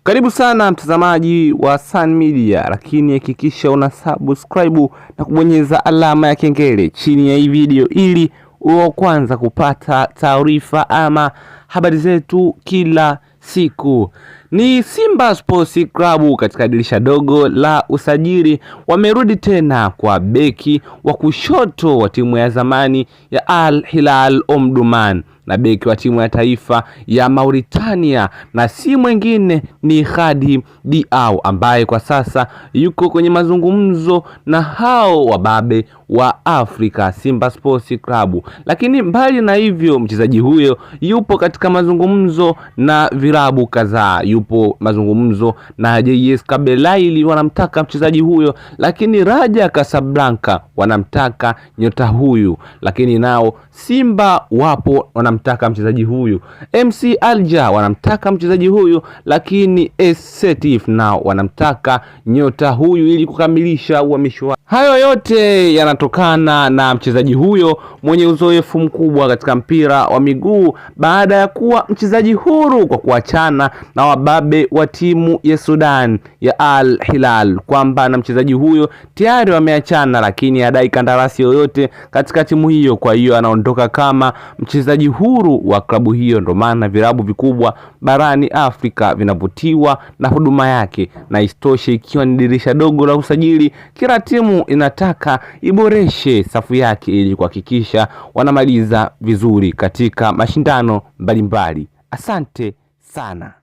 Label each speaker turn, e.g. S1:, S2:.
S1: Karibu sana mtazamaji wa Sun Media, lakini hakikisha una subscribe na kubonyeza alama ya kengele chini ya hii video ili uwe kwanza kupata taarifa ama habari zetu kila siku. Ni Simba Sports Club katika dirisha dogo la usajili wamerudi tena kwa beki wa kushoto wa timu ya zamani ya Al Hilal Omdurman na beki wa timu ya taifa ya Mauritania, na si mwingine ni Khadim Diaw ambaye kwa sasa yuko kwenye mazungumzo na hao wababe wa Afrika, Simba Sports Club. Lakini mbali na hivyo, mchezaji huyo yupo katika mazungumzo na vilabu kadhaa. Yupo mazungumzo na JS Kabylie, wanamtaka mchezaji huyo, lakini Raja Casablanca wanamtaka nyota huyu, lakini nao Simba wapo wanamtaka mchezaji huyu. MC Alger wanamtaka mchezaji huyu, lakini Setif nao wanamtaka nyota huyu ili kukamilisha uhamisho. Hayo yote yanatokana na mchezaji huyo mwenye uzoefu mkubwa katika mpira wa miguu baada ya kuwa mchezaji huru kwa kuachana na wababe wa timu ya Sudan ya Al Hilal, kwamba na mchezaji huyo tayari wameachana, lakini hadai kandarasi yoyote katika timu hiyo. Kwa hiyo anaondoka kama mchezaji huru wa klabu hiyo. Ndio maana vilabu vikubwa barani Afrika vinavutiwa na huduma yake, na istoshe ikiwa ni dirisha dogo la usajili, kila timu inataka iboreshe safu yake ili kuhakikisha wanamaliza vizuri katika mashindano mbalimbali. Asante sana.